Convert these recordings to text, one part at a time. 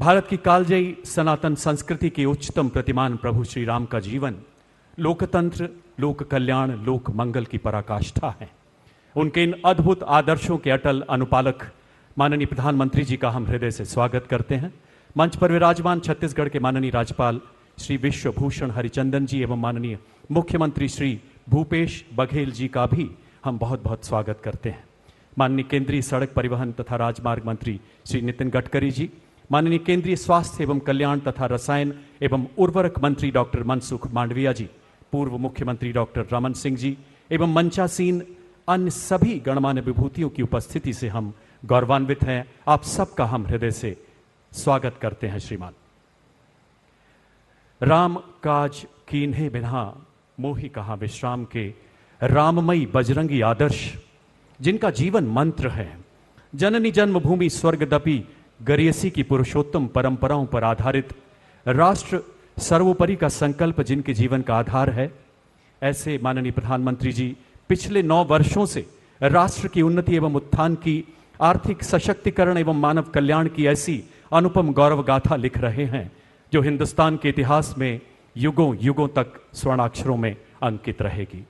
भारत की कालजयी सनातन संस्कृति के उच्चतम प्रतिमान प्रभु श्री राम का जीवन लोकतंत्र, लोक कल्याण, लोक मंगल की पराकाष्ठा है। उनके इन अद्भुत आदर्शों के अटल अनुपालक माननीय प्रधानमंत्री जी का हम हृदय से स्वागत करते हैं। मंच पर विराजमान छत्तीसगढ़ के माननीय राज्यपाल श्री विश्वभूषण हरिचंदन जी एवं माननीय मुख्यमंत्री श्री भूपेश बघेल जी का भी हम बहुत बहुत स्वागत करते हैं। माननीय केंद्रीय सड़क परिवहन तथा राजमार्ग मंत्री श्री नितिन गडकरी जी, माननीय केंद्रीय स्वास्थ्य एवं कल्याण तथा रसायन एवं उर्वरक मंत्री डॉक्टर मनसुख मांडविया जी, पूर्व मुख्यमंत्री डॉक्टर रमन सिंह जी एवं मंचासीन अन्य सभी गणमान्य विभूतियों की उपस्थिति से हम गौरवान्वित हैं। आप सबका हम हृदय से स्वागत करते हैं। श्रीमान, राम काज कीन्हे बिना मोहि कहा विश्राम के, राममयी बजरंगी आदर्श जिनका जीवन मंत्र है, जननी जन्मभूमि स्वर्गदपि गरियसी की पुरुषोत्तम परंपराओं पर आधारित राष्ट्र सर्वोपरि का संकल्प जिनके जीवन का आधार है, ऐसे माननीय प्रधानमंत्री जी पिछले 9 वर्षों से राष्ट्र की उन्नति एवं उत्थान की, आर्थिक सशक्तिकरण एवं मानव कल्याण की ऐसी अनुपम गौरव गाथा लिख रहे हैं जो हिंदुस्तान के इतिहास में युगों युगों तक स्वर्णाक्षरों में अंकित रहेगी।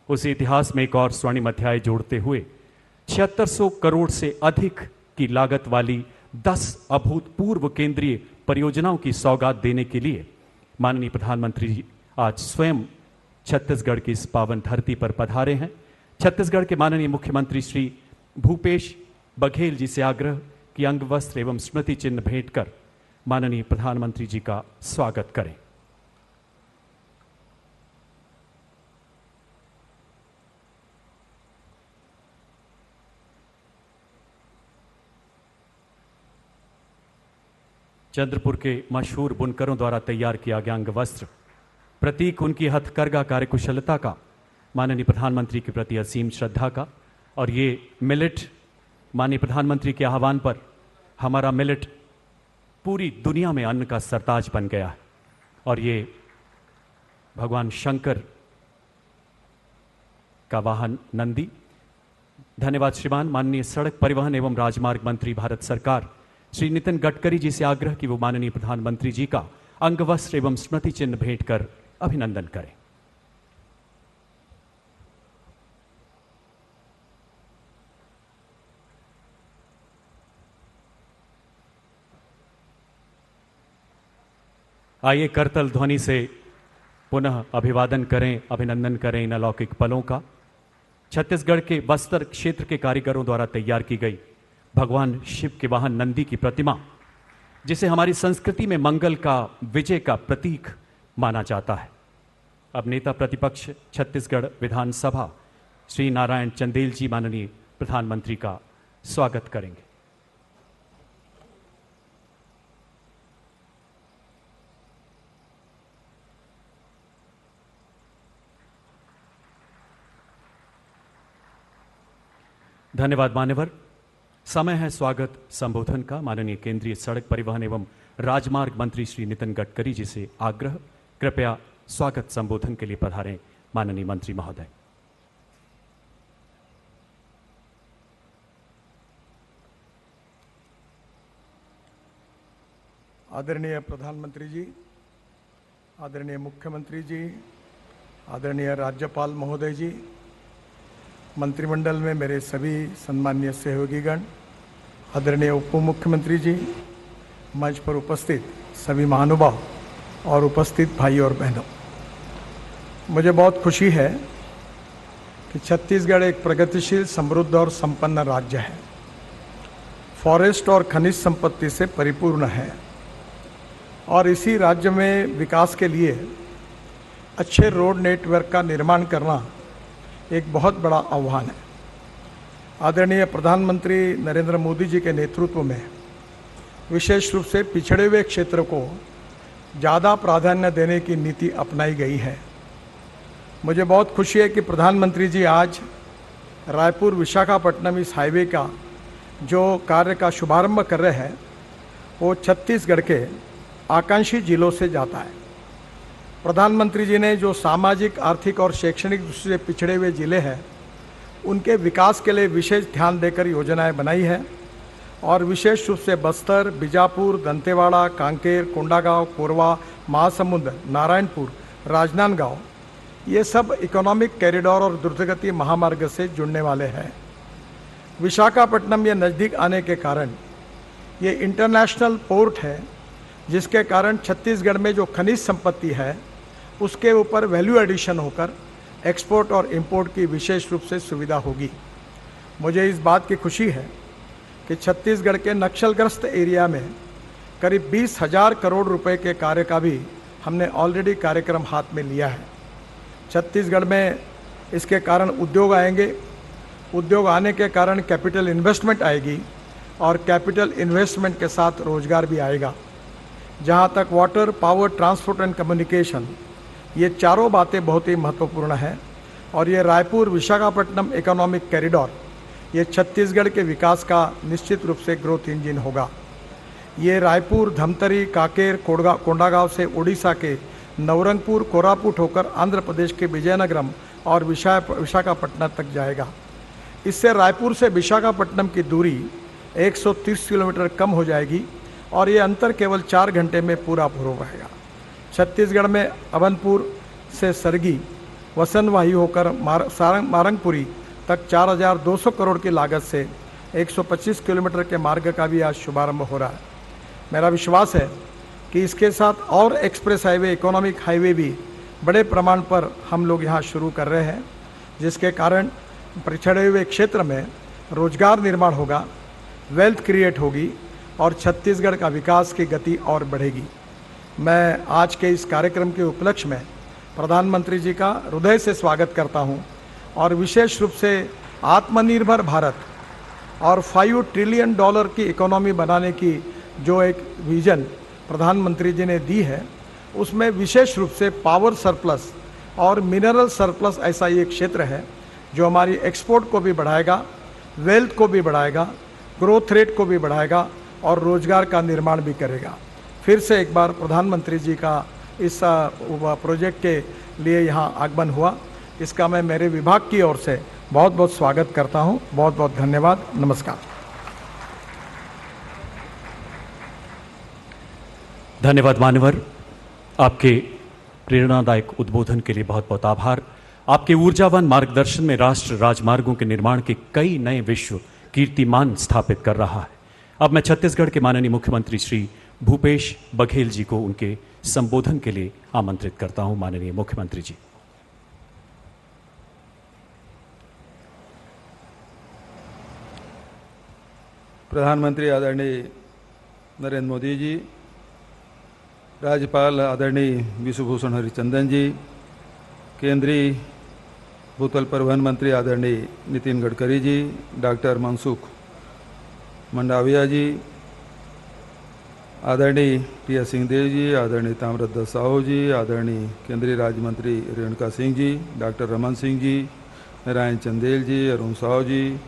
उस इतिहास में एक और स्वर्णिम अध्याय जोड़ते हुए 7600 करोड़ से अधिक की लागत वाली 10 अभूतपूर्व केंद्रीय परियोजनाओं की सौगात देने के लिए माननीय प्रधानमंत्री जी आज स्वयं छत्तीसगढ़ की इस पावन धरती पर पधारे हैं। छत्तीसगढ़ के माननीय मुख्यमंत्री श्री भूपेश बघेल जी से आग्रह कि अंग वस्त्र एवं स्मृति चिन्ह भेंट कर माननीय प्रधानमंत्री जी का स्वागत करें। चंद्रपुर के मशहूर बुनकरों द्वारा तैयार किया गया अंग वस्त्र प्रतीक उनकी हथकरघा कार्यकुशलता का, माननीय प्रधानमंत्री के प्रति असीम श्रद्धा का। और ये मिलेट, माननीय प्रधानमंत्री के आह्वान पर हमारा मिलेट पूरी दुनिया में अन्न का सरताज बन गया है और ये भगवान शंकर का वाहन नंदी। धन्यवाद श्रीमान। माननीय सड़क परिवहन एवं राजमार्ग मंत्री भारत सरकार श्री नितिन गडकरी जी से आग्रह कि वो माननीय प्रधानमंत्री जी का अंग वस्त्र एवं स्मृति चिन्ह भेंट कर अभिनंदन करें। आइए करतल ध्वनि से पुनः अभिवादन करें, अभिनंदन करें इन अलौकिक पलों का। छत्तीसगढ़ के बस्तर क्षेत्र के कारीगरों द्वारा तैयार की गई भगवान शिव के वाहन नंदी की प्रतिमा, जिसे हमारी संस्कृति में मंगल का, विजय का प्रतीक माना जाता है। अब नेता प्रतिपक्ष छत्तीसगढ़ विधानसभा श्री नारायण चंदेल जी माननीय प्रधानमंत्री का स्वागत करेंगे। धन्यवाद मान्यवर। समय है स्वागत संबोधन का। माननीय केंद्रीय सड़क परिवहन एवं राजमार्ग मंत्री श्री नितिन गडकरी जी से आग्रह, कृपया स्वागत संबोधन के लिए पधारें माननीय मंत्री महोदय। आदरणीय प्रधानमंत्री जी, आदरणीय मुख्यमंत्री जी, आदरणीय राज्यपाल महोदय जी, मंत्रिमंडल में मेरे सभी सम्माननीय सहयोगीगण, आदरणीय उप मुख्यमंत्री जी, मंच पर उपस्थित सभी महानुभाव और उपस्थित भाई और बहनों, मुझे बहुत खुशी है कि छत्तीसगढ़ एक प्रगतिशील, समृद्ध और संपन्न राज्य है। फॉरेस्ट और खनिज संपत्ति से परिपूर्ण है और इसी राज्य में विकास के लिए अच्छे रोड नेटवर्क का निर्माण करना एक बहुत बड़ा आह्वान है। आदरणीय प्रधानमंत्री नरेंद्र मोदी जी के नेतृत्व में विशेष रूप से पिछड़े हुए क्षेत्र को ज़्यादा प्राधान्य देने की नीति अपनाई गई है। मुझे बहुत खुशी है कि प्रधानमंत्री जी आज रायपुर विशाखापट्टनम इस हाईवे का जो कार्य का शुभारंभ कर रहे हैं वो छत्तीसगढ़ के आकांक्षी जिलों से जाता है। प्रधानमंत्री जी ने जो सामाजिक, आर्थिक और शैक्षणिक दृष्टि से पिछड़े हुए जिले हैं उनके विकास के लिए विशेष ध्यान देकर योजनाएं बनाई है और विशेष रूप से बस्तर, बीजापुर, दंतेवाड़ा, कांकेर, कोंडागांव, कोरबा, महासमुंद, नारायणपुर, राजनांदगांव, ये सब इकोनॉमिक कॉरिडोर और द्रुतगति महामार्ग से जुड़ने वाले हैं। विशाखापट्टनम ये नज़दीक आने के कारण ये इंटरनेशनल पोर्ट है, जिसके कारण छत्तीसगढ़ में जो खनिज संपत्ति है उसके ऊपर वैल्यू एडिशन होकर एक्सपोर्ट और इंपोर्ट की विशेष रूप से सुविधा होगी। मुझे इस बात की खुशी है कि छत्तीसगढ़ के नक्सलग्रस्त एरिया में करीब 20,000 करोड़ रुपए के कार्य का भी हमने ऑलरेडी कार्यक्रम हाथ में लिया है। छत्तीसगढ़ में इसके कारण उद्योग आएंगे, उद्योग आने के कारण कैपिटल इन्वेस्टमेंट आएगी और कैपिटल इन्वेस्टमेंट के साथ रोजगार भी आएगा। जहाँ तक water, power, transport and communication, ये चारों बातें बहुत ही महत्वपूर्ण हैं और ये रायपुर विशाखापट्टनम इकोनॉमिक कॉरिडोर ये छत्तीसगढ़ के विकास का निश्चित रूप से ग्रोथ इंजन होगा। ये रायपुर, धमतरी, कांकेर, कोंडागांव से उड़ीसा के नवरंगपुर, कोरापुट होकर आंध्र प्रदेश के विजयनगरम और विशाखापट्टनम तक जाएगा। इससे रायपुर से विशाखापट्टनम की दूरी 130 किलोमीटर कम हो जाएगी और ये अंतर केवल 4 घंटे में पूरा हो रहेगा। छत्तीसगढ़ में अभनपुर से सरगी, वसनवाही होकर मारंगपुरी तक 4,200 करोड़ की लागत से 125 किलोमीटर के मार्ग का भी आज शुभारंभ हो रहा है। मेरा विश्वास है कि इसके साथ और एक्सप्रेस हाईवे, इकोनॉमिक हाईवे भी बड़े प्रमाण पर हम लोग यहाँ शुरू कर रहे हैं, जिसके कारण पिछड़े हुए क्षेत्र में रोजगार निर्माण होगा, वेल्थ क्रिएट होगी और छत्तीसगढ़ का विकास की गति और बढ़ेगी। मैं आज के इस कार्यक्रम के उपलक्ष्य में प्रधानमंत्री जी का हृदय से स्वागत करता हूँ और विशेष रूप से आत्मनिर्भर भारत और $5 ट्रिलियन की इकोनॉमी बनाने की जो एक विजन प्रधानमंत्री जी ने दी है, उसमें विशेष रूप से पावर सरप्लस और मिनरल सरप्लस ऐसा ये क्षेत्र है जो हमारी एक्सपोर्ट को भी बढ़ाएगा, वेल्थ को भी बढ़ाएगा, ग्रोथ रेट को भी बढ़ाएगा और रोजगार का निर्माण भी करेगा। फिर से एक बार प्रधानमंत्री जी का इस प्रोजेक्ट के लिए यहाँ आगमन हुआ, इसका मैं मेरे विभाग की ओर से बहुत बहुत स्वागत करता हूँ। बहुत बहुत धन्यवाद। नमस्कार। धन्यवाद मान्यवर, आपके प्रेरणादायक उद्बोधन के लिए बहुत बहुत आभार। आपके ऊर्जावान मार्गदर्शन में राष्ट्र राजमार्गों के निर्माण के कई नए विश्व कीर्तिमान स्थापित कर रहा है। अब मैं छत्तीसगढ़ के माननीय मुख्यमंत्री श्री भूपेश बघेल जी को उनके संबोधन के लिए आमंत्रित करता हूं। माननीय मुख्यमंत्री जी। प्रधानमंत्री आदरणीय नरेंद्र मोदी जी, राज्यपाल आदरणीय विश्वभूषण हरिचंदन जी, केंद्रीय भूतल परिवहन मंत्री आदरणीय नितिन गडकरी जी, डॉक्टर मनसुख मंडाविया जी, आदरणीय टी.एस. सिंहदेव जी, आदरणीय ताम्रध्वज साहू जी, आदरणीय केंद्रीय राज्य मंत्री रेणुका सिंह जी, डॉक्टर रमन सिंह जी, नारायण चंदेल जी, अरुण साहू जी,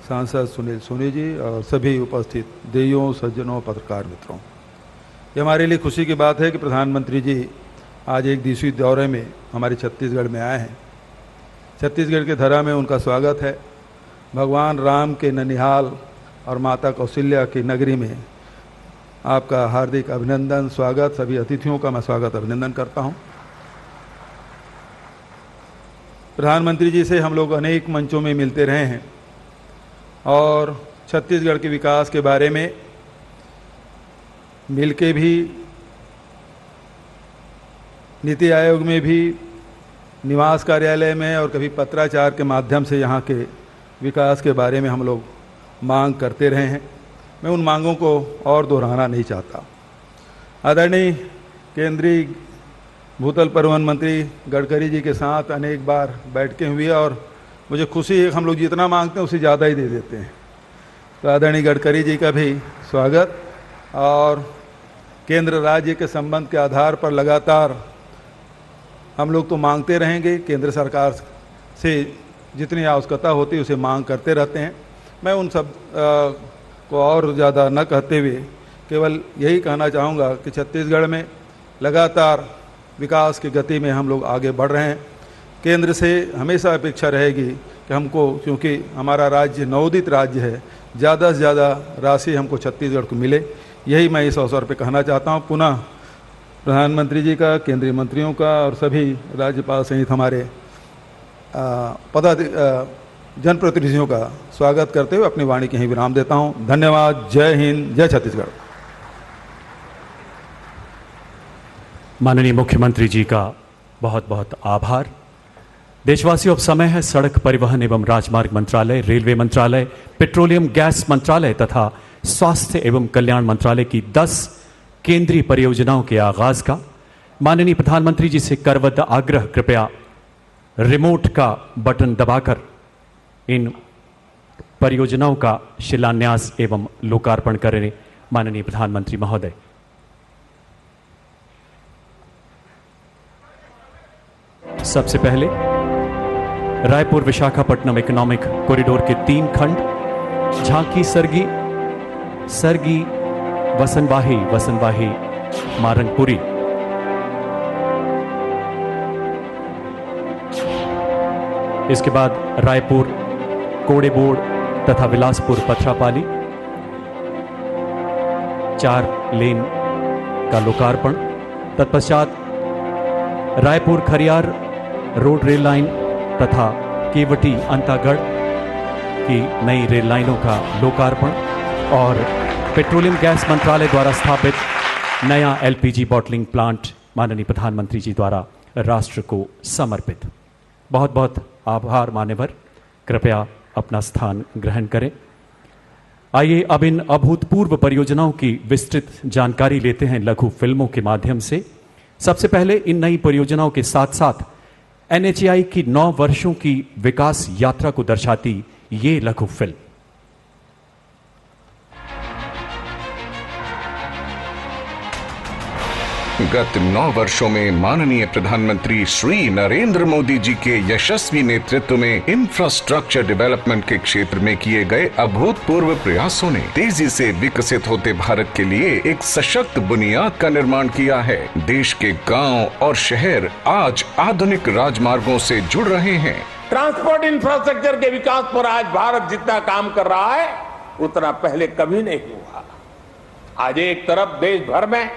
सांसद सुनील सोनी जी और सभी उपस्थित देवियों, सज्जनों, पत्रकार मित्रों, ये हमारे लिए खुशी की बात है कि प्रधानमंत्री जी आज एक दिवसीय दौरे में हमारे छत्तीसगढ़ में आए हैं। छत्तीसगढ़ के धरा में उनका स्वागत है। भगवान राम के ननिहाल और माता कौशल्या की नगरी में आपका हार्दिक अभिनंदन, स्वागत। सभी अतिथियों का मैं स्वागत अभिनंदन करता हूं। प्रधानमंत्री जी से हम लोग अनेक मंचों में मिलते रहे हैं और छत्तीसगढ़ के विकास के बारे में मिलके भी, नीति आयोग में भी, निवास कार्यालय में और कभी पत्राचार के माध्यम से यहाँ के विकास के बारे में हम लोग मांग करते रहे हैं। मैं उन मांगों को और दोहराना नहीं चाहता। आदरणीय केंद्रीय भूतल परिवहन मंत्री गडकरी जी के साथ अनेक बार बैठकें हुई और मुझे खुशी है, हम लोग जितना मांगते हैं उससे ज़्यादा ही दे देते हैं। तो आदरणीय गडकरी जी का भी स्वागत। और केंद्र राज्य के संबंध के आधार पर लगातार हम लोग तो मांगते रहेंगे, केंद्र सरकार से जितनी आवश्यकता होती है उसे मांग करते रहते हैं। मैं उन सब को और ज़्यादा न कहते हुए केवल यही कहना चाहूँगा कि छत्तीसगढ़ में लगातार विकास की गति में हम लोग आगे बढ़ रहे हैं। केंद्र से हमेशा अपेक्षा रहेगी कि हमको, क्योंकि हमारा राज्य नवोदित राज्य है, ज़्यादा से ज़्यादा राशि हमको छत्तीसगढ़ को मिले, यही मैं इस अवसर पर कहना चाहता हूँ। पुनः प्रधानमंत्री जी का, केंद्रीय मंत्रियों का और सभी राज्यपाल सहित हमारे जनप्रतिनिधियों का स्वागत करते हुए अपनी वाणी के यहीं विराम देता हूँ। धन्यवाद। जय हिंद, जय छत्तीसगढ़। माननीय मुख्यमंत्री जी का बहुत बहुत आभार। देशवासियों, अब समय है सड़क परिवहन एवं राजमार्ग मंत्रालय, रेलवे मंत्रालय, पेट्रोलियम गैस मंत्रालय तथा स्वास्थ्य एवं कल्याण मंत्रालय की 10 केंद्रीय परियोजनाओं के आगाज का। माननीय प्रधानमंत्री जी से करबद्ध आग्रह, कृपया रिमोट का बटन दबाकर इन परियोजनाओं का शिलान्यास एवं लोकार्पण करें। माननीय प्रधानमंत्री महोदय। सबसे पहले रायपुर विशाखापट्टनम इकोनॉमिक कॉरिडोर के 3 खंड, झांकी सरगी, सरगी वसनवाही, वसनवाही मारंगपुरी। इसके बाद रायपुर कोड़ेबोड़ तथा बिलासपुर पथरापाली 4 लेन का लोकार्पण। तत्पश्चात Raipur Khariar road rail line तथा केवटी अंतागढ़ की नई रेल लाइनों का लोकार्पण और पेट्रोलियम गैस मंत्रालय द्वारा स्थापित नया एलपीजी बॉटलिंग प्लांट माननीय प्रधानमंत्री जी द्वारा राष्ट्र को समर्पित। बहुत बहुत आभार मान्यवर। कृपया अपना स्थान ग्रहण करें। आइए अब इन अभूतपूर्व परियोजनाओं की विस्तृत जानकारी लेते हैं लघु फिल्मों के माध्यम से। सबसे पहले इन नई परियोजनाओं के साथ साथ एनएचएआई की 9 वर्षों की विकास यात्रा को दर्शाती ये लघु फिल्म। गत 9 वर्षों में माननीय प्रधानमंत्री श्री नरेंद्र मोदी जी के यशस्वी नेतृत्व में इंफ्रास्ट्रक्चर डेवलपमेंट के क्षेत्र में किए गए अभूतपूर्व प्रयासों ने तेजी से विकसित होते भारत के लिए एक सशक्त बुनियाद का निर्माण किया है। देश के गांव और शहर आज आधुनिक राजमार्गों से जुड़ रहे हैं। ट्रांसपोर्ट इंफ्रास्ट्रक्चर के विकास पर आज भारत जितना काम कर रहा है उतना पहले कभी नहीं हुआ। आज एक तरफ देश भर में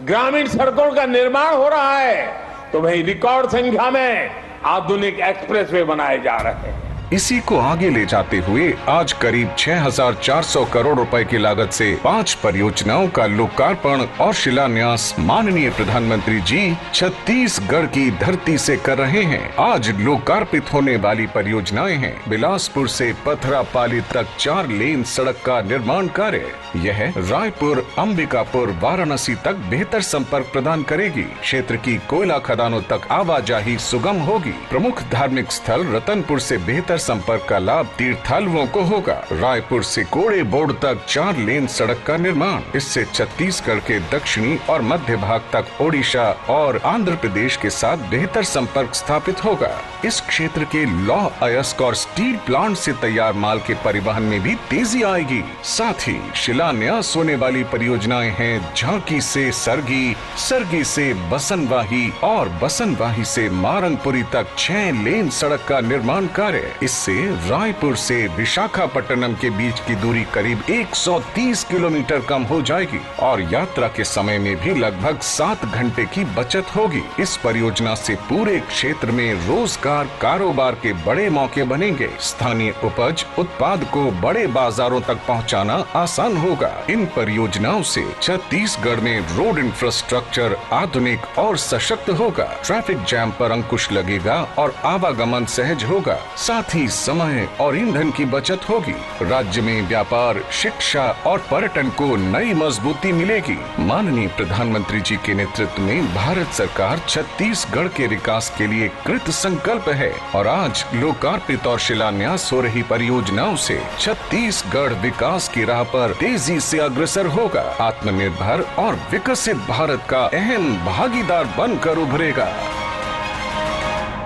ग्रामीण सड़कों का निर्माण हो रहा है तो वहीं रिकॉर्ड संख्या में आधुनिक एक्सप्रेसवे बनाए जा रहे हैं। इसी को आगे ले जाते हुए आज करीब 6,400 करोड़ रुपए की लागत से 5 परियोजनाओं का लोकार्पण और शिलान्यास माननीय प्रधानमंत्री जी छत्तीसगढ़ की धरती से कर रहे हैं। आज लोकार्पित होने वाली परियोजनाएं हैं बिलासपुर से पथरापाली तक 4 लेन सड़क का निर्माण कार्य। यह रायपुर, अंबिकापुर, वाराणसी तक बेहतर संपर्क प्रदान करेगी। क्षेत्र की कोयला खदानों तक आवाजाही सुगम होगी। प्रमुख धार्मिक स्थल रतनपुर से बेहतर संपर्क का लाभ तीर्थालुओं को होगा। रायपुर से कोड़ेबोड़ तक 4 लेन सड़क का निर्माण, इससे छत्तीसगढ़ के दक्षिणी और मध्य भाग तक ओडिशा और आंध्र प्रदेश के साथ बेहतर संपर्क स्थापित होगा। इस क्षेत्र के लौह अयस्क और स्टील प्लांट से तैयार माल के परिवहन में भी तेजी आएगी। साथ ही शिलान्यास होने वाली परियोजनाएं हैं झांकी से सरगी, सरगी से बसनवाही और बसनवाही से मारंगपुरी तक 6 लेन सड़क का निर्माण कार्य। इससे रायपुर से विशाखापट्टनम के बीच की दूरी करीब 130 किलोमीटर कम हो जाएगी और यात्रा के समय में भी लगभग 7 घंटे की बचत होगी। इस परियोजना से पूरे क्षेत्र में रोजगार, कारोबार के बड़े मौके बनेंगे। स्थानीय उपज उत्पाद को बड़े बाजारों तक पहुंचाना आसान होगा। इन परियोजनाओं से छत्तीसगढ़ में रोड इंफ्रास्ट्रक्चर आधुनिक और सशक्त होगा। ट्रैफिक जैम पर अंकुश लगेगा और आवागमन सहज होगा। साथ ही समय और ईंधन की बचत होगी। राज्य में व्यापार, शिक्षा और पर्यटन को नई मजबूती मिलेगी। माननीय प्रधानमंत्री जी के नेतृत्व में भारत सरकार छत्तीसगढ़ के विकास के लिए कृत संकल्प है और आज लोकार्पित और शिलान्यास हो रही परियोजनाओं से छत्तीसगढ़ विकास की राह पर तेजी से अग्रसर होगा। आत्मनिर्भर और विकसित भारत का अहम भागीदार बनकर उभरेगा।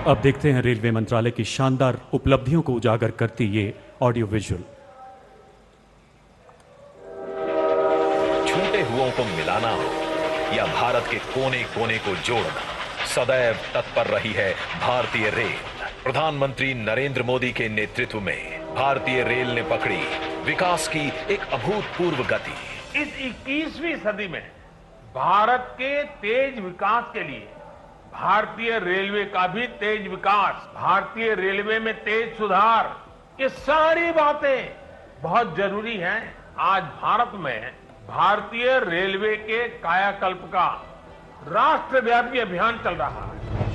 अब देखते हैं रेलवे मंत्रालय की शानदार उपलब्धियों को उजागर करती ये ऑडियो विजुअल। छूटे हुओं को मिलाना हो या भारत के कोने कोने को जोड़ना, सदैव तत्पर रही है भारतीय रेल। प्रधानमंत्री नरेंद्र मोदी के नेतृत्व में भारतीय रेल ने पकड़ी विकास की एक अभूतपूर्व गति। इस 21वीं सदी में भारत के तेज विकास के लिए भारतीय रेलवे का भी तेज विकास, भारतीय रेलवे में तेज सुधार, ये सारी बातें बहुत जरूरी हैं। आज भारत में भारतीय रेलवे के कायाकल्प का राष्ट्रव्यापी अभियान चल रहा है।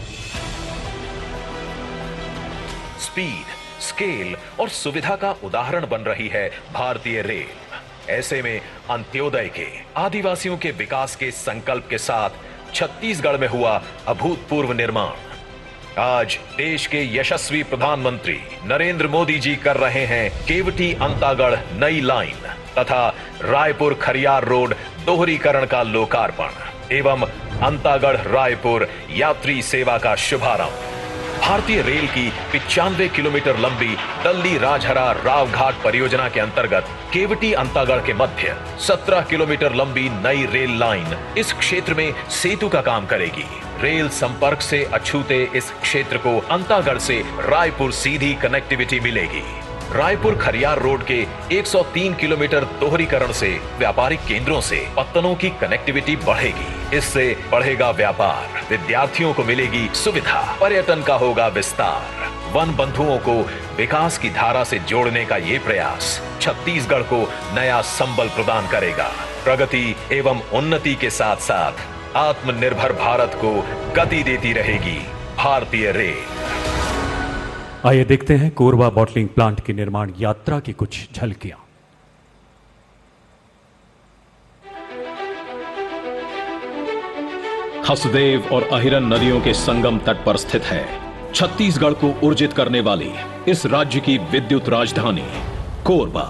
स्पीड, स्केल और सुविधा का उदाहरण बन रही है भारतीय रेल। ऐसे में अंत्योदय के, आदिवासियों के विकास के संकल्प के साथ छत्तीसगढ़ में हुआ अभूतपूर्व निर्माण। आज देश के यशस्वी प्रधानमंत्री नरेंद्र मोदी जी कर रहे हैं केवटी अंतागढ़ नई लाइन तथा रायपुर खरियार रोड दोहरीकरण का लोकार्पण एवं अंतागढ़ रायपुर यात्री सेवा का शुभारंभ। भारतीय रेल की 95 किलोमीटर लंबी दल्ली राजहरा रावघाट परियोजना के अंतर्गत केवटी अंतागढ़ के मध्य 17 किलोमीटर लंबी नई रेल लाइन इस क्षेत्र में सेतु का काम करेगी। रेल संपर्क से अछूते इस क्षेत्र को अंतागढ़ से रायपुर सीधी कनेक्टिविटी मिलेगी। रायपुर खरियार रोड के 103 किलोमीटर दोहरीकरण से व्यापारिक केंद्रों से पत्तनों की कनेक्टिविटी बढ़ेगी। इससे बढ़ेगा व्यापार, विद्यार्थियों को मिलेगी सुविधा, पर्यटन का होगा विस्तार। वन बंधुओं को विकास की धारा से जोड़ने का ये प्रयास छत्तीसगढ़ को नया संबल प्रदान करेगा। प्रगति एवं उन्नति के साथ साथ आत्मनिर्भर भारत को गति देती रहेगी भारतीय रेल। आइए देखते हैं कोरबा बॉटलिंग प्लांट की निर्माण यात्रा की कुछ झलकियां। हसदेव और अहिरन नदियों के संगम तट पर स्थित है छत्तीसगढ़ को ऊर्जित करने वाली इस राज्य की विद्युत राजधानी कोरबा।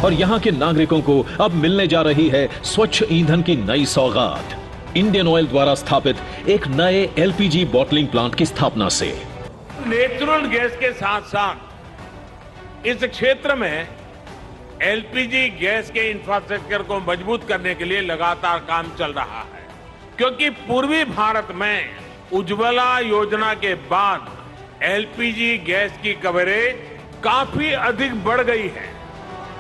और यहां के नागरिकों को अब मिलने जा रही है स्वच्छ ईंधन की नई सौगात इंडियन ऑयल द्वारा स्थापित एक नए एलपीजी बॉटलिंग प्लांट की स्थापना से। नेचुरल गैस के साथ साथ इस क्षेत्र में एलपीजी गैस के इंफ्रास्ट्रक्चर को मजबूत करने के लिए लगातार काम चल रहा है, क्योंकि पूर्वी भारत में उज्ज्वला योजना के बाद एलपीजी गैस की कवरेज काफी अधिक बढ़ गई है।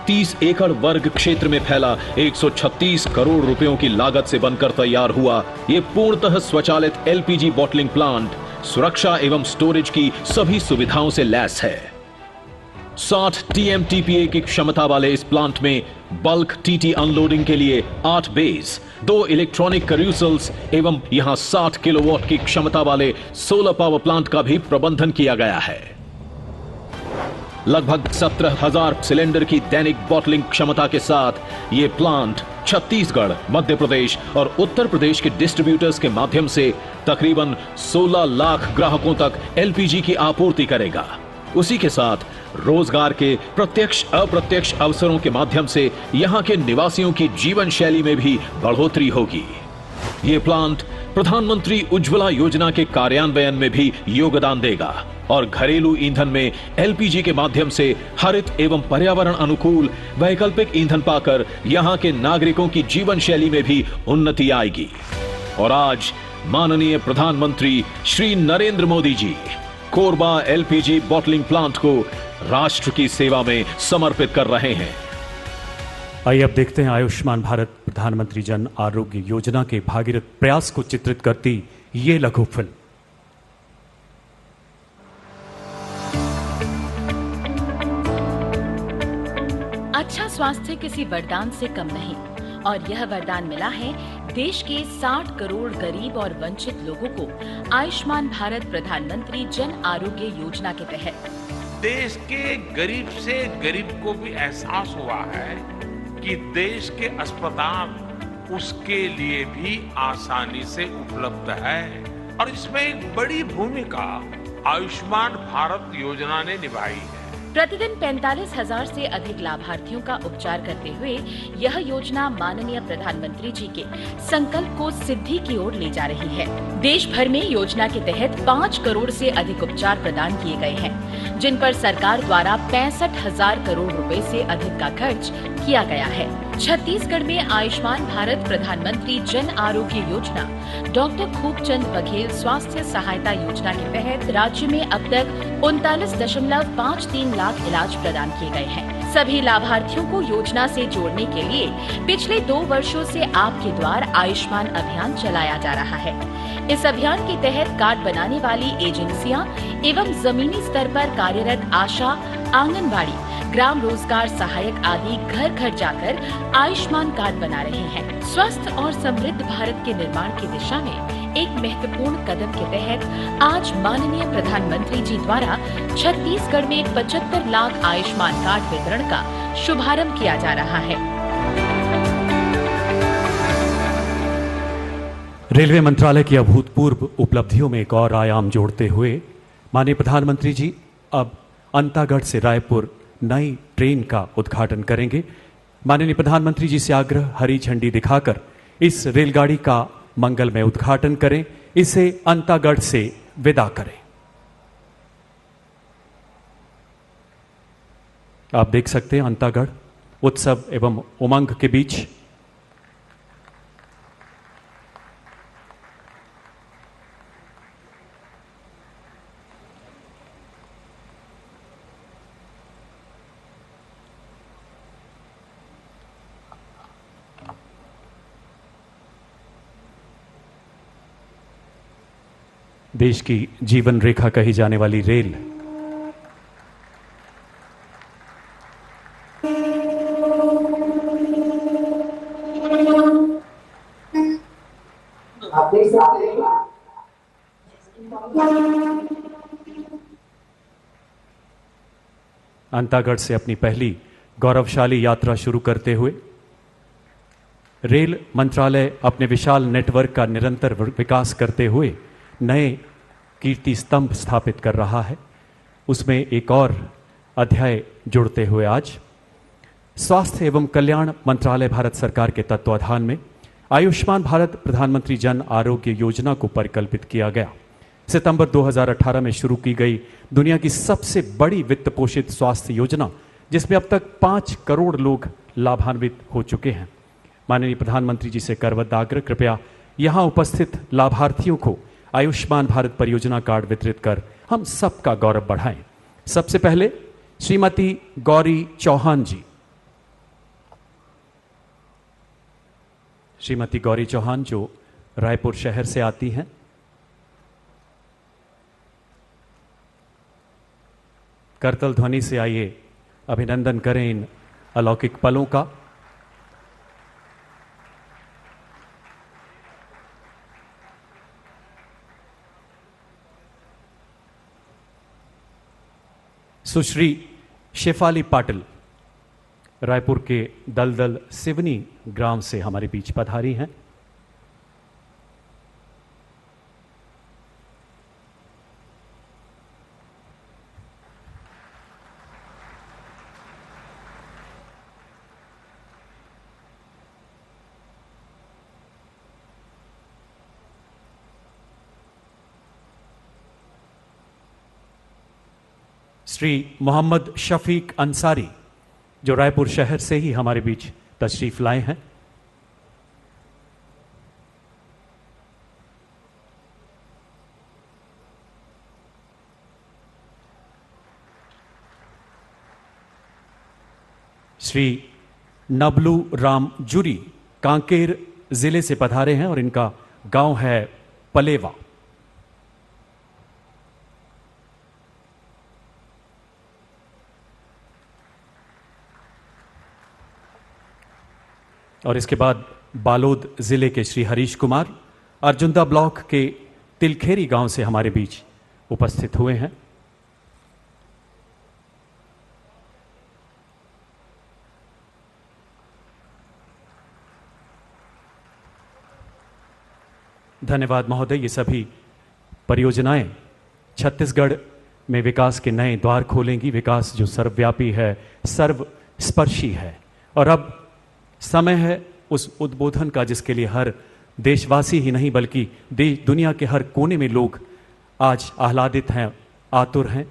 30 एकड़ वर्ग क्षेत्र में फैला 136 करोड़ रुपयों की लागत से बनकर तैयार हुआ ये पूर्णतः स्वचालित एलपीजी बॉटलिंग प्लांट सुरक्षा एवं स्टोरेज की सभी सुविधाओं से लैस है। 60 TMTPA की क्षमता वाले इस प्लांट में बल्क टीटी अनलोडिंग के लिए 8 बेस, 2 इलेक्ट्रॉनिक करूसल्स एवं यहां 60 किलोवाट की क्षमता वाले सोलर पावर प्लांट का भी प्रबंधन किया गया है। लगभग 17,000 सिलेंडर की दैनिक बॉटलिंग क्षमता के साथ ये प्लांट छत्तीसगढ़, मध्य प्रदेश और उत्तर प्रदेश के डिस्ट्रीब्यूटर्स के माध्यम से तकरीबन 16 लाख ग्राहकों तक एलपीजी की आपूर्ति करेगा। उसी के साथ रोजगार के प्रत्यक्ष अप्रत्यक्ष अवसरों के माध्यम से यहां के निवासियों की जीवन शैली में भी बढ़ोतरी होगी। ये प्लांट प्रधानमंत्री उज्ज्वला योजना के कार्यान्वयन में भी योगदान देगा और घरेलू ईंधन में एलपीजी के माध्यम से हरित एवं पर्यावरण अनुकूल वैकल्पिक ईंधन पाकर यहां के नागरिकों की जीवन शैली में भी उन्नति आएगी। और आज माननीय प्रधानमंत्री Shri Narendra Modi ji Korba LPG bottling plant को राष्ट्र की सेवा में समर्पित कर रहे हैं। आइए अब देखते हैं आयुष्मान भारत प्रधानमंत्री जन आरोग्य योजना के भागीरथ प्रयास को चित्रित करती ये लघु फिल्म। अच्छा स्वास्थ्य किसी वरदान से कम नहीं, और यह वरदान मिला है देश के 60 करोड़ गरीब और वंचित लोगों को आयुष्मान भारत प्रधानमंत्री जन आरोग्य योजना के तहत। देश के गरीब से गरीब को भी एहसास हुआ है कि देश के अस्पताल उसके लिए भी आसानी से उपलब्ध है, और इसमें एक बड़ी भूमिका आयुष्मान भारत योजना ने निभाई है। प्रतिदिन 45,000 से अधिक लाभार्थियों का उपचार करते हुए यह योजना माननीय प्रधानमंत्री जी के संकल्प को सिद्धि की ओर ले जा रही है। देश भर में योजना के तहत 5 करोड़ से अधिक उपचार प्रदान किए गए हैं, जिन पर सरकार द्वारा 65,000 करोड़ रुपए से अधिक का खर्च किया गया है। छत्तीसगढ़ में आयुष्मान भारत प्रधानमंत्री जन आरोग्य योजना डॉक्टर खूबचंद बघेल स्वास्थ्य सहायता योजना के तहत राज्य में अब तक 39.53 लाख इलाज प्रदान किए गए हैं। सभी लाभार्थियों को योजना से जोड़ने के लिए पिछले 2 वर्षों से आपके द्वार आयुष्मान अभियान चलाया जा रहा है। इस अभियान के तहत कार्ड बनाने वाली एजेंसियां एवं जमीनी स्तर पर कार्यरत आशा, आंगनबाड़ी, ग्राम रोजगार सहायक आदि घर घर जाकर आयुष्मान कार्ड बना रहे हैं। स्वस्थ और समृद्ध भारत के निर्माण की दिशा में एक महत्वपूर्ण कदम के तहत आज माननीय प्रधानमंत्री जी द्वारा छत्तीसगढ़ में 75 लाख आयुष्मान कार्ड वितरण का शुभारंभ किया जा रहा है। रेलवे मंत्रालय की अभूतपूर्व उपलब्धियों में एक और आयाम जोड़ते हुए माननीय प्रधानमंत्री जी अब अंतागढ़ से रायपुर नई ट्रेन का उद्घाटन करेंगे। माननीय प्रधानमंत्री जी से आग्रह, हरी झंडी दिखाकर इस रेलगाड़ी का मंगलमय उद्घाटन करें, इसे अंतागढ़ से विदा करें। आप देख सकते हैं अंतागढ़ उत्सव एवं उमंग के बीच देश की जीवन रेखा कही जाने वाली रेल अंतागढ़ से अपनी पहली गौरवशाली यात्रा शुरू करते हुए रेल मंत्रालय अपने विशाल नेटवर्क का निरंतर विकास करते हुए नए कीर्ति स्तंभ स्थापित कर रहा है। उसमें एक और अध्याय जुड़ते हुए आज स्वास्थ्य एवं कल्याण मंत्रालय भारत सरकार के तत्वाधान में आयुष्मान भारत प्रधानमंत्री जन आरोग्य योजना को परिकल्पित किया गया। सितंबर 2018 में शुरू की गई दुनिया की सबसे बड़ी वित्त पोषित स्वास्थ्य योजना, जिसमें अब तक 5 करोड़ लोग लाभान्वित हो चुके हैं। माननीय प्रधानमंत्री जी से करबद्ध आग्रह, कृपया यहां उपस्थित लाभार्थियों को आयुष्मान भारत परियोजना कार्ड वितरित कर हम सबका गौरव बढ़ाएं। सबसे पहले श्रीमती गौरी चौहान जी। श्रीमती गौरी चौहान जो रायपुर शहर से आती हैं, करतल ध्वनि से आइए अभिनंदन करें इन अलौकिक पलों का। सुश्री शेफाली पाटिल रायपुर के दलदल सिवनी ग्राम से हमारे बीच पधारी हैं। श्री मोहम्मद शफीक अंसारी जो रायपुर शहर से ही हमारे बीच तशरीफ लाए हैं। श्री नबलू राम जुरी कांकेर जिले से पधारे हैं और इनका गांव है पलेवा। और इसके बाद बालोद जिले के श्री हरीश कुमार अर्जुंदा ब्लॉक के तिलखेरी गांव से हमारे बीच उपस्थित हुए हैं। धन्यवाद महोदय। ये सभी परियोजनाएं छत्तीसगढ़ में विकास के नए द्वार खोलेंगी। विकास जो सर्वव्यापी है, सर्वस्पर्शी है, और अब समय है उस उद्बोधन का जिसके लिए हर देशवासी ही नहीं बल्कि दुनिया के हर कोने में लोग आज आह्लादित हैं, आतुर हैं।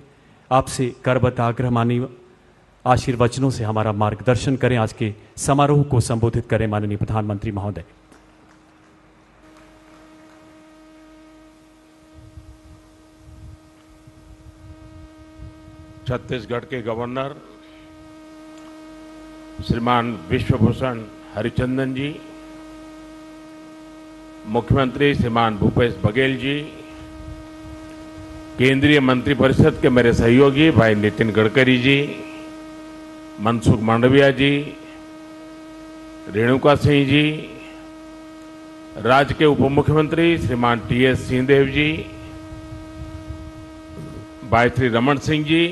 आपसे करबद्ध आग्रह माननीय आशीर्वचनों से हमारा मार्गदर्शन करें। आज के समारोह को संबोधित करें माननीय प्रधानमंत्री महोदय। छत्तीसगढ़ के गवर्नर श्रीमान विश्वभूषण हरिचंदन जी, मुख्यमंत्री श्रीमान भूपेश बघेल जी, केंद्रीय मंत्रिपरिषद के मेरे सहयोगी भाई नितिन गडकरी जी, मनसुख मांडविया जी, रेणुका सिंह जी, राज्य के उप मुख्यमंत्री श्रीमान टी.एस. सिंहदेव जी, भाई श्री रमन सिंह जी,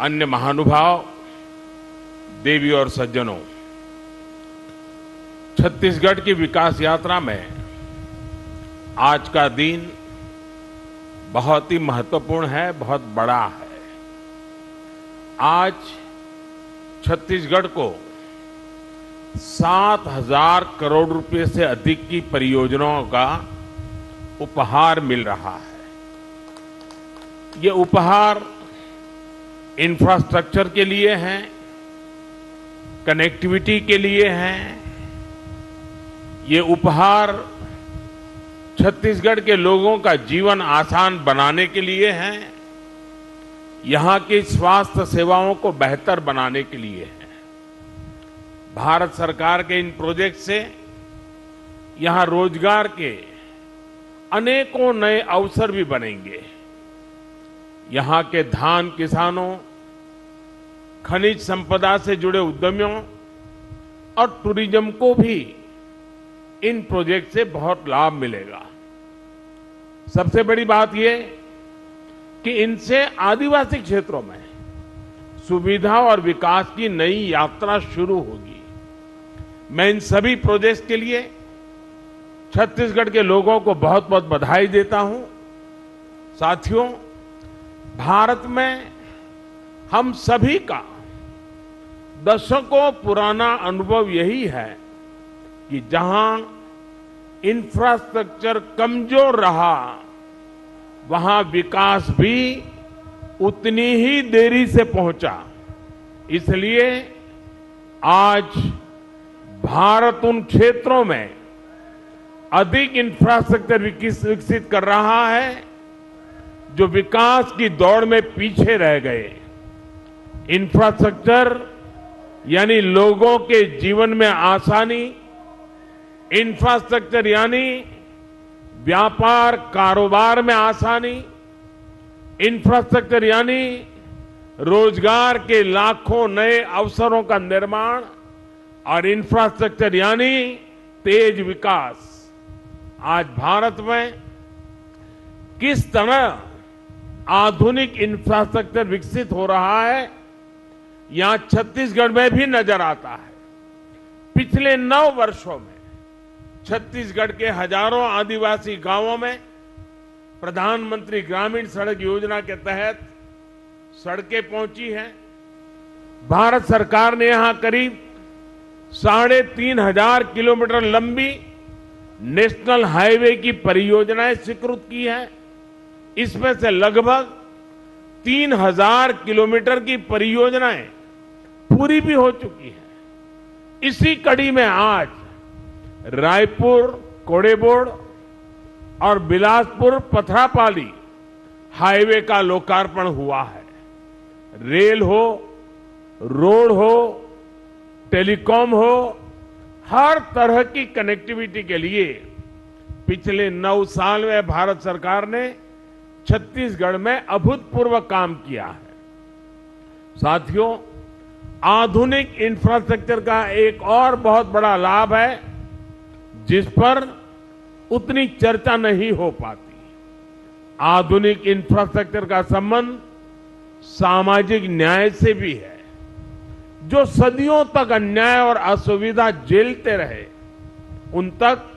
अन्य महानुभाव, देवी और सज्जनों, छत्तीसगढ़ की विकास यात्रा में आज का दिन बहुत ही महत्वपूर्ण है, बहुत बड़ा है। आज छत्तीसगढ़ को 7,000 करोड़ रुपए से अधिक की परियोजनाओं का उपहार मिल रहा है। ये उपहार इंफ्रास्ट्रक्चर के लिए है, कनेक्टिविटी के लिए है, ये उपहार छत्तीसगढ़ के लोगों का जीवन आसान बनाने के लिए है, यहां की स्वास्थ्य सेवाओं को बेहतर बनाने के लिए है। भारत सरकार के इन प्रोजेक्ट से यहां रोजगार के अनेकों नए अवसर भी बनेंगे। यहां के धान किसानों, खनिज संपदा से जुड़े उद्यमियों और टूरिज्म को भी इन प्रोजेक्ट से बहुत लाभ मिलेगा। सबसे बड़ी बात यह कि इनसे आदिवासी क्षेत्रों में सुविधा और विकास की नई यात्रा शुरू होगी। मैं इन सभी प्रोजेक्ट्स के लिए छत्तीसगढ़ के लोगों को बहुत बहुत बधाई देता हूं। साथियों, भारत में हम सभी का दशकों पुराना अनुभव यही है कि जहां इंफ्रास्ट्रक्चर कमजोर रहा, वहां विकास भी उतनी ही देरी से पहुंचा। इसलिए आज भारत उन क्षेत्रों में अधिक इंफ्रास्ट्रक्चर विकसित कर रहा है जो विकास की दौड़ में पीछे रह गए। इंफ्रास्ट्रक्चर यानी लोगों के जीवन में आसानी, इंफ्रास्ट्रक्चर यानी व्यापार कारोबार में आसानी, इंफ्रास्ट्रक्चर यानी रोजगार के लाखों नए अवसरों का निर्माण और इंफ्रास्ट्रक्चर यानी तेज विकास। आज भारत में किस तरह आधुनिक इंफ्रास्ट्रक्चर विकसित हो रहा है, यहां छत्तीसगढ़ में भी नजर आता है। पिछले 9 वर्षों में छत्तीसगढ़ के हजारों आदिवासी गांवों में प्रधानमंत्री ग्रामीण सड़क योजना के तहत सड़कें पहुंची हैं। भारत सरकार ने यहां करीब 3,500 किलोमीटर लंबी नेशनल हाईवे की परियोजनाएं स्वीकृत की है। इसमें से लगभग 3,000 किलोमीटर की परियोजनाएं पूरी भी हो चुकी है। इसी कड़ी में आज रायपुर कोड़ेबोड़ और बिलासपुर पथरापाली हाईवे का लोकार्पण हुआ है। रेल हो, रोड हो, टेलीकॉम हो, हर तरह की कनेक्टिविटी के लिए पिछले 9 साल में भारत सरकार ने छत्तीसगढ़ में अभूतपूर्व काम किया है। साथियों, आधुनिक इंफ्रास्ट्रक्चर का एक और बहुत बड़ा लाभ है जिस पर उतनी चर्चा नहीं हो पाती। आधुनिक इंफ्रास्ट्रक्चर का संबंध सामाजिक न्याय से भी है। जो सदियों तक अन्याय और असुविधा झेलते रहे, उन तक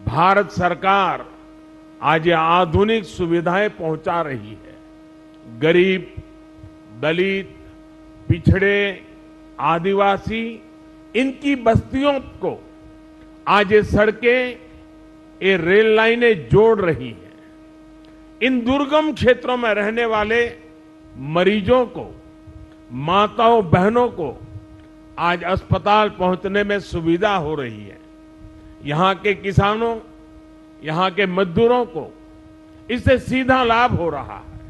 भारत सरकार आज ये आधुनिक सुविधाएं पहुंचा रही है। गरीब, दलित, पिछड़े, आदिवासी, इनकी बस्तियों को आज ये सड़कें, ये रेल लाइनें जोड़ रही हैं। इन दुर्गम क्षेत्रों में रहने वाले मरीजों को माताओं बहनों को आज अस्पताल पहुंचने में सुविधा हो रही है। यहां के किसानों, यहां के मजदूरों को इससे सीधा लाभ हो रहा है।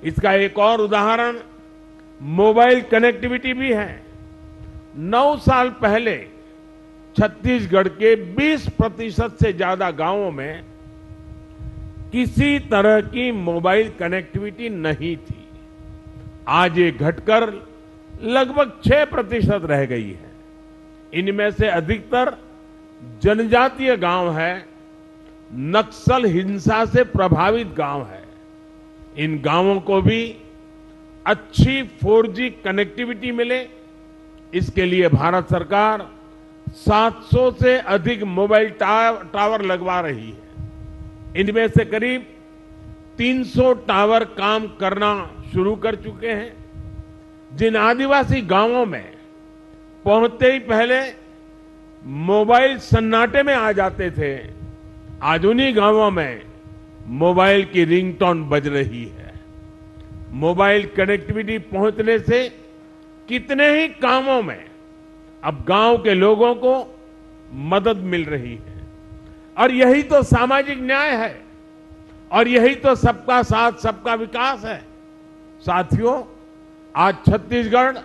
इसका एक और उदाहरण मोबाइल कनेक्टिविटी भी है। 9 साल पहले छत्तीसगढ़ के 20% से ज्यादा गांवों में किसी तरह की मोबाइल कनेक्टिविटी नहीं थी। आज ये घटकर लगभग 6% रह गई है। इनमें से अधिकतर जनजातीय गांव है, नक्सल हिंसा से प्रभावित गांव है। इन गांवों को भी अच्छी 4G कनेक्टिविटी मिले, इसके लिए भारत सरकार 700 से अधिक मोबाइल टावर लगवा रही है। इनमें से करीब 300 टावर काम करना शुरू कर चुके हैं। जिन आदिवासी गांवों में पहुंचते ही पहले मोबाइल सन्नाटे में आ जाते थे, आज उन्हीं गांवों में मोबाइल की रिंगटोन बज रही है। मोबाइल कनेक्टिविटी पहुंचने से कितने ही कामों में अब गांव के लोगों को मदद मिल रही है। और यही तो सामाजिक न्याय है, और यही तो सबका साथ सबका विकास है। साथियों, आज छत्तीसगढ़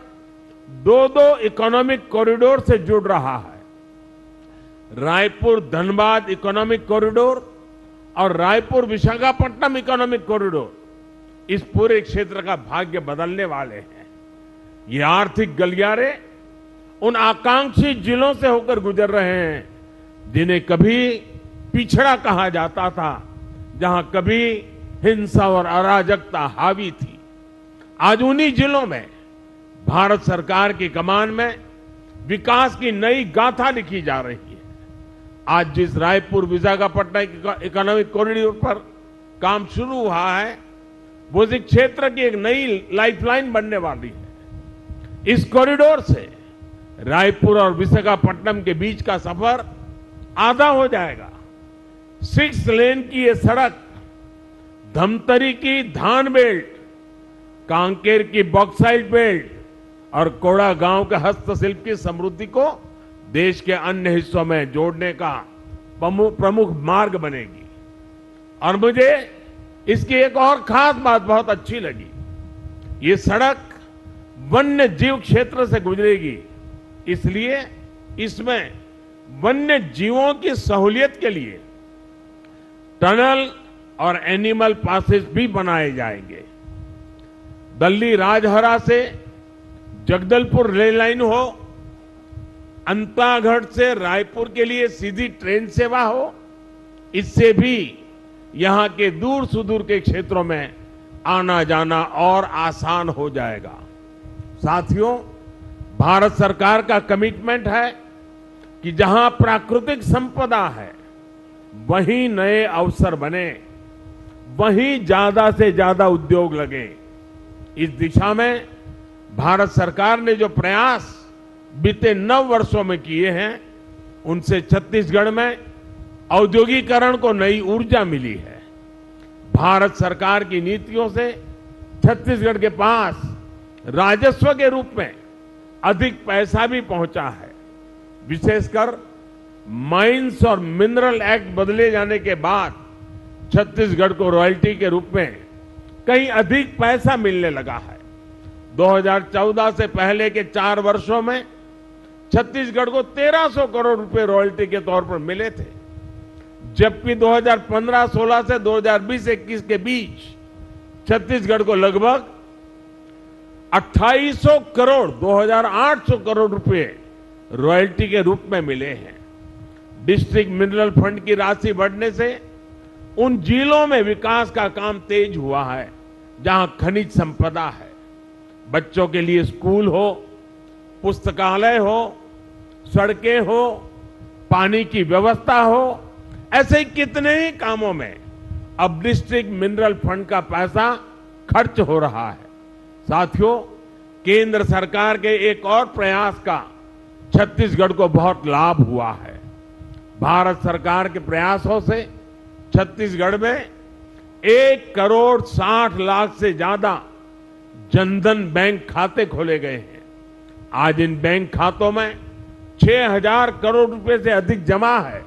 2 इकोनॉमिक कॉरिडोर से जुड़ रहा है। रायपुर धनबाद इकोनॉमिक कॉरिडोर और रायपुर विशाखापट्टनम इकोनॉमिक कॉरिडोर इस पूरे क्षेत्र का भाग्य बदलने वाले हैं। ये आर्थिक गलियारे उन आकांक्षी जिलों से होकर गुजर रहे हैं जिन्हें कभी पिछड़ा कहा जाता था, जहां कभी हिंसा और अराजकता हावी थी। आज उन्हीं जिलों में भारत सरकार की कमान में विकास की नई गाथा लिखी जा रही है। आज जिस रायपुर विशाखापट्टनम इकोनॉमिक कॉरिडोर पर काम शुरू हुआ है, वो इस क्षेत्र की एक नई लाइफलाइन बनने वाली है। इस कॉरिडोर से रायपुर और विशाखापट्टनम के बीच का सफर आधा हो जाएगा। 6 लेन की ये सड़क धमतरी की धान बेल्ट, कांकेर की बॉक्साइट बेल्ट और कोड़ा गांव के हस्तशिल्प की समृद्धि को देश के अन्य हिस्सों में जोड़ने का प्रमुख मार्ग बनेगी। और मुझे इसकी एक और खास बात बहुत अच्छी लगी। ये सड़क वन्य जीव क्षेत्र से गुजरेगी, इसलिए इसमें वन्य जीवों की सहूलियत के लिए टनल और एनिमल पासेस भी बनाए जाएंगे। दिल्ली राजहरा से जगदलपुर रेल लाइन हो, अंतागढ़ से रायपुर के लिए सीधी ट्रेन सेवा हो, इससे भी यहां के दूर सुदूर के क्षेत्रों में आना जाना और आसान हो जाएगा। साथियों, भारत सरकार का कमिटमेंट है कि जहां प्राकृतिक संपदा है वहीं नए अवसर बने, वहीं ज्यादा से ज्यादा उद्योग लगे। इस दिशा में भारत सरकार ने जो प्रयास बीते 9 वर्षों में किए हैं, उनसे छत्तीसगढ़ में औद्योगिकरण को नई ऊर्जा मिली है। भारत सरकार की नीतियों से छत्तीसगढ़ के पास राजस्व के रूप में अधिक पैसा भी पहुंचा है। विशेषकर माइंस और मिनरल एक्ट बदले जाने के बाद छत्तीसगढ़ को रॉयल्टी के रूप में कहीं अधिक पैसा मिलने लगा है। 2014 से पहले के 4 वर्षों में छत्तीसगढ़ को 1300 करोड़ रुपए रॉयल्टी के तौर पर मिले थे, जबकि 2015-16 से 2020-21 के बीच छत्तीसगढ़ को लगभग 2800 करोड़ 2800 करोड़ रुपए रॉयल्टी के रूप में मिले हैं। डिस्ट्रिक्ट मिनरल फंड की राशि बढ़ने से उन जिलों में विकास का काम तेज हुआ है जहां खनिज संपदा है। बच्चों के लिए स्कूल हो, पुस्तकालय हो, सड़कें हो, पानी की व्यवस्था हो, ऐसे ही कितने ही कामों में अब डिस्ट्रिक्ट मिनरल फंड का पैसा खर्च हो रहा है। साथियों, केंद्र सरकार के एक और प्रयास का छत्तीसगढ़ को बहुत लाभ हुआ है। भारत सरकार के प्रयासों से छत्तीसगढ़ में 1 करोड़ 60 लाख से ज्यादा जनधन बैंक खाते खोले गए हैं। आज इन बैंक खातों में 6,000 करोड़ रुपए से अधिक जमा है।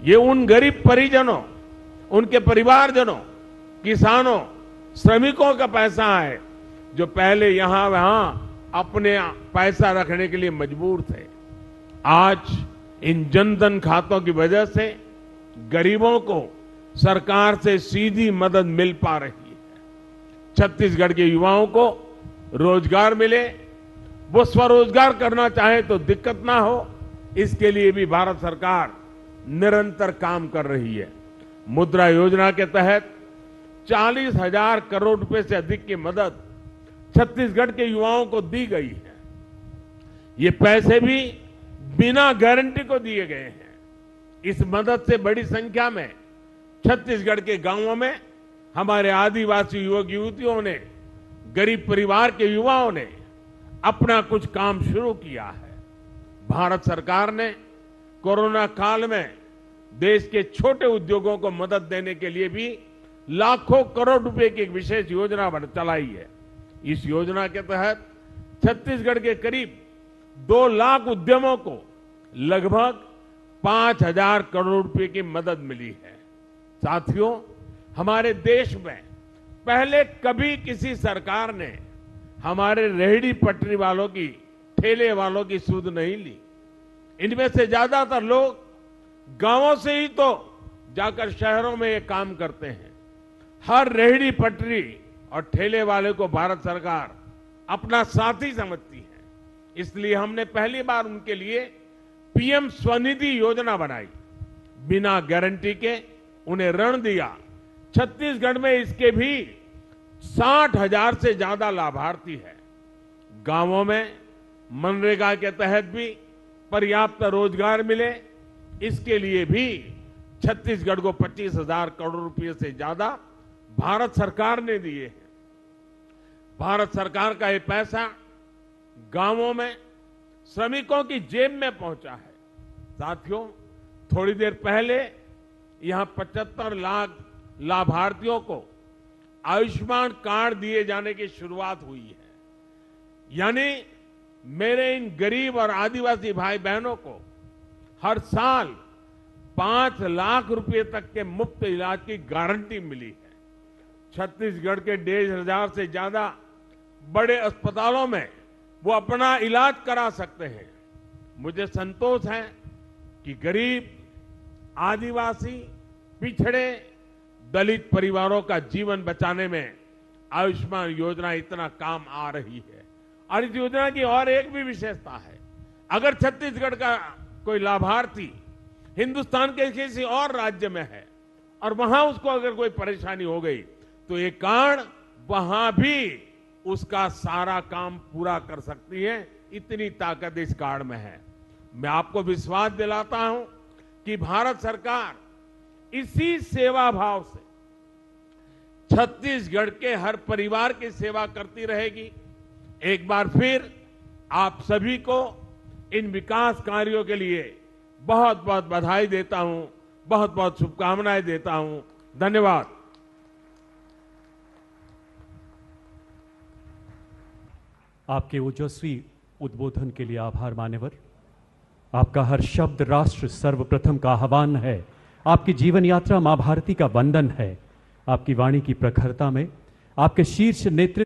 ये उन गरीब परिजनों, उनके परिवारजनों, किसानों, श्रमिकों का पैसा है जो पहले यहां वहां अपने पैसा रखने के लिए मजबूर थे। आज इन जनधन खातों की वजह से गरीबों को सरकार से सीधी मदद मिल पा रही है। छत्तीसगढ़ के युवाओं को रोजगार मिले, वो स्वरोजगार करना चाहे तो दिक्कत ना हो, इसके लिए भी भारत सरकार निरंतर काम कर रही है। मुद्रा योजना के तहत 40,000 करोड़ रुपए से अधिक की मदद छत्तीसगढ़ के युवाओं को दी गई है। ये पैसे भी बिना गारंटी को दिए गए हैं। इस मदद से बड़ी संख्या में छत्तीसगढ़ के गांवों में हमारे आदिवासी युवक युवतियों ने, गरीब परिवार के युवाओं ने अपना कुछ काम शुरू किया है। भारत सरकार ने कोरोना काल में देश के छोटे उद्योगों को मदद देने के लिए भी लाखों करोड़ रुपए की एक विशेष योजना चलाई है। इस योजना के तहत छत्तीसगढ़ के करीब 2 लाख उद्यमों को लगभग 5,000 करोड़ रुपए की मदद मिली है। साथियों, हमारे देश में पहले कभी किसी सरकार ने हमारे रेहड़ी पटरी वालों की, ठेले वालों की सुध नहीं ली। इनमें से ज्यादातर लोग गांवों से ही तो जाकर शहरों में ये काम करते हैं। हर रेहड़ी पटरी और ठेले वाले को भारत सरकार अपना साथी समझती है। इसलिए हमने पहली बार उनके लिए पीएम स्वनिधि योजना बनाई। बिना गारंटी के उन्हें ऋण दिया। छत्तीसगढ़ में इसके भी 60,000 से ज्यादा लाभार्थी है। गांवों में मनरेगा के तहत भी पर्याप्त रोजगार मिले, इसके लिए भी छत्तीसगढ़ को 25,000 करोड़ रुपए से ज्यादा भारत सरकार ने दिए हैं। भारत सरकार का ये पैसा गांवों में श्रमिकों की जेब में पहुंचा है। साथियों, थोड़ी देर पहले यहां 75 लाख लाभार्थियों को आयुष्मान कार्ड दिए जाने की शुरुआत हुई है। यानी मेरे इन गरीब और आदिवासी भाई बहनों को हर साल 5 लाख रुपए तक के मुफ्त इलाज की गारंटी मिली है। छत्तीसगढ़ के 1,500 से ज्यादा बड़े अस्पतालों में वो अपना इलाज करा सकते हैं। मुझे संतोष है कि गरीब, आदिवासी, पिछड़े, दलित परिवारों का जीवन बचाने में आयुष्मान योजना इतना काम आ रही है। और इस योजना की और एक भी विशेषता है, अगर छत्तीसगढ़ का कोई लाभार्थी हिंदुस्तान के किसी और राज्य में है और वहां उसको अगर कोई परेशानी हो गई तो ये कार्ड वहां भी उसका सारा काम पूरा कर सकती है। इतनी ताकत इस कार्ड में है। मैं आपको विश्वास दिलाता हूं कि भारत सरकार इसी सेवा भाव से छत्तीसगढ़ के हर परिवार की सेवा करती रहेगी। एक बार फिर आप सभी को इन विकास कार्यों के लिए बहुत बहुत बधाई देता हूं, बहुत बहुत शुभकामनाएं देता हूं। धन्यवाद। आपके ओजस्वी उद्बोधन के लिए आभार मान्यवर। आपका हर शब्द राष्ट्र सर्वप्रथम का आह्वान है। आपकी जीवन यात्रा मां भारती का वंदन है। आपकी वाणी की प्रखरता में आपके शीर्ष नेतृत्व